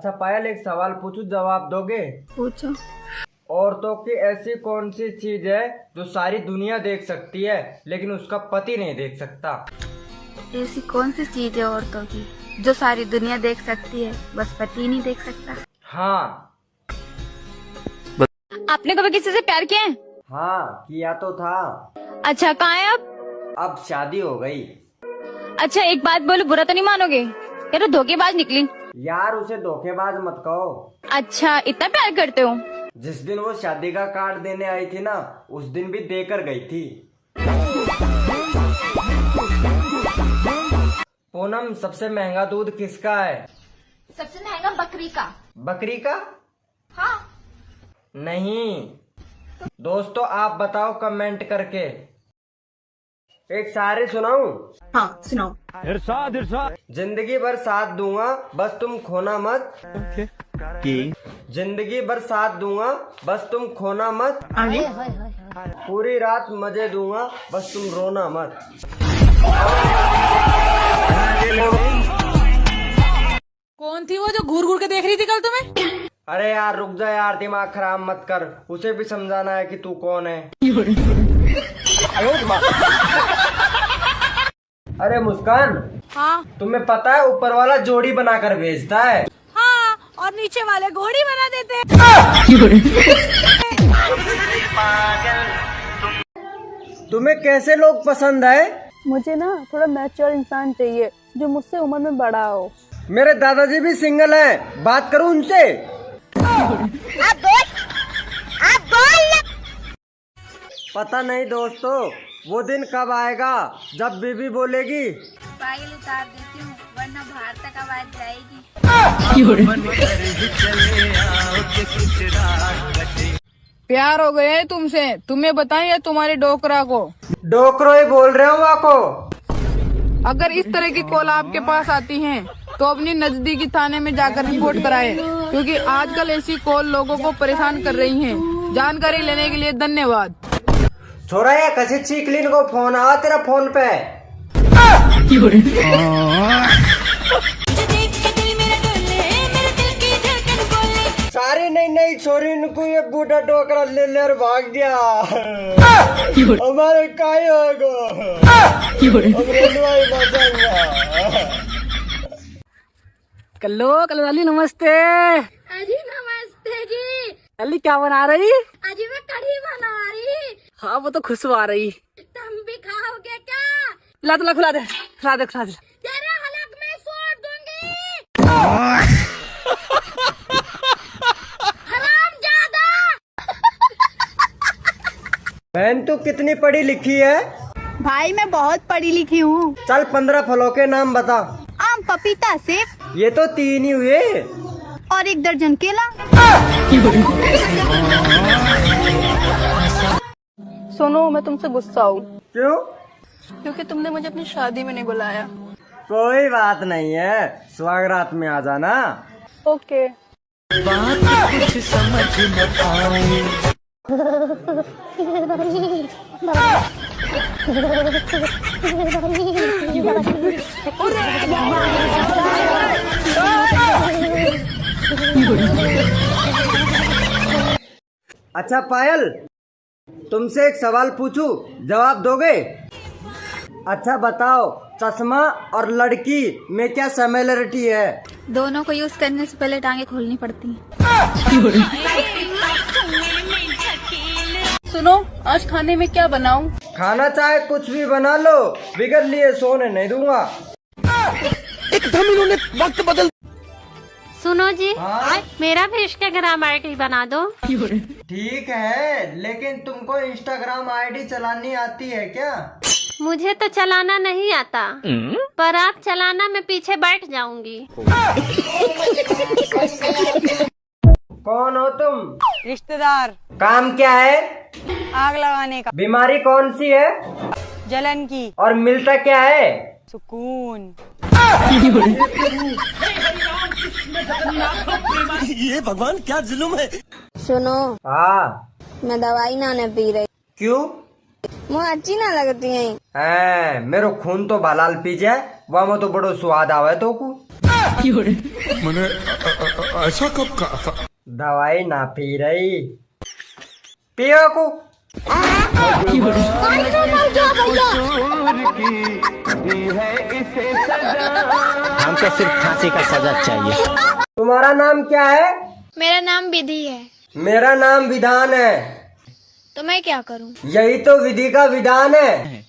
अच्छा पायल, एक सवाल पूछूं, जवाब दोगे? पूछो। औरतों की ऐसी कौन सी चीज है जो सारी दुनिया देख सकती है लेकिन उसका पति नहीं देख सकता? ऐसी कौन सी चीज है औरतों की जो सारी दुनिया देख सकती है, बस पति नहीं देख सकता? हाँ। आपने कभी किसी से प्यार किया है? हाँ किया तो था। अच्छा, कहाँ है अब? अब शादी हो गई। अच्छा, एक बात बोलो, बुरा तो नहीं मानोगे? ये तो धोखेबाज निकली। यार उसे धोखेबाज मत कहो। अच्छा, इतना प्यार करते हो? जिस दिन वो शादी का कार्ड देने आई थी ना, उस दिन भी देकर गई थी। पूनम, सबसे महंगा दूध किसका है? सबसे महंगा बकरी का। बकरी का? हाँ। नहीं। दोस्तों आप बताओ कमेंट करके। एक शायरी सुनाऊं? हाँ सुनाओ। इरशाद इरशाद। जिंदगी भर साथ दूंगा बस तुम खोना मत। जिंदगी भर साथ दूंगा बस तुम खोना मत। पूरी रात मजे दूंगा बस तुम रोना मत। कौन थी वो जो घूर घूर के देख रही थी कल तुम्हें? अरे यार रुक जा यार, दिमाग खराब मत कर, उसे भी समझाना है कि तू कौन है। अरे मुस्कान। हाँ तुम्हें पता है ऊपर वाला जोड़ी बनाकर भेजता है। हाँ, और नीचे वाले घोड़ी बना देते हैं। तुम्हें कैसे लोग पसंद है? मुझे ना थोड़ा मैच्योर इंसान चाहिए जो मुझसे उम्र में बड़ा हो। मेरे दादाजी भी सिंगल हैं, बात करूं उनसे? आप बोल। पता नहीं दोस्तों, वो दिन कब आएगा जब बीबी बोलेगी पायल उतार देती हूँ वरना बाहर तक आवाज जाएगी। प्यार हो गया है तुमसे, तुम्हें बताएं या तुम्हारे डोकरा को? डोकरो ही बोल रहे हो आपको। अगर इस तरह की कॉल आपके पास आती हैं तो अपनी नजदीकी थाने में जाकर रिपोर्ट कराएं, क्योंकि आजकल ऐसी कॉल लोगों को परेशान कर रही हैं। जानकारी लेने के लिए धन्यवाद। छोरा या कसी चीकलिन को फोन आवा तेरा फोन पे। सारी नई नई छोरी को ये बूढ़ा टोकरा ले ले और भाग गया। हमारे काय होगा। कल्लो कल्लो नमस्ते। अजी नमस्ते जी। अली क्या बना रही? अजी मैं कढ़ी बना रही। हाँ वो तो खुशबू आ रही। तुम भी खाओगे क्या? खिला दे खिला दे खिला दे खिला दे। तेरा हलक में फोड़ दूंगी। हरामजादा। बहन तू कितनी पढ़ी लिखी है? भाई मैं बहुत पढ़ी लिखी हूँ। चल 15 फलों के नाम बता। आम, पपीता, सेब। ये तो 3 ही हुए। और 1 दर्जन केला। सुनो मैं तुमसे गुस्सा हूँ क्यों? क्योंकि तुमने मुझे अपनी शादी में नहीं बुलाया। कोई बात नहीं है, स्वागरात में आ जाना। ओके। अच्छा पायल, तुमसे एक सवाल पूछूं, जवाब दोगे? अच्छा बताओ, चश्मा और लड़की में क्या सिमिलरिटी है? दोनों को यूज करने से पहले टांगे खोलनी पड़ती हैं। सुनो आज खाने में क्या बनाऊं? खाना चाहे कुछ भी बना लो, बिगड़ लिए सोने नहीं दूंगा। एकदम इन्होंने वक्त बदल। सुनो जी, हाँ? मेरा भी इंस्टाग्राम आईडी बना दो। ठीक है, लेकिन तुमको इंस्टाग्राम आईडी चलानी आती है क्या? मुझे तो चलाना नहीं आता, पर आप चलाना मैं पीछे बैठ जाऊंगी। कौन हो तुम? रिश्तेदार। काम क्या है? आग लगाने का। बीमारी कौन सी है? जलन की। और मिलता क्या है? सुकून। ये भगवान क्या जुल्म है। सुनो हाँ। मैं दवाई ना पी रही। क्यों? मुझे अच्छी ना लगती है। मेरे खून तो बलाल पी जाए, वह में तो बड़ो स्वाद आवे तो को। मैंने ऐसा कब कहा था? दवाई ना पी रही, पियो को। हमको सिर्फ फांसी का सजा चाहिए। तुम्हारा नाम क्या है? मेरा नाम विधि है। मेरा नाम विधान है। तो मैं क्या करूं? यही तो विधि का विधान है।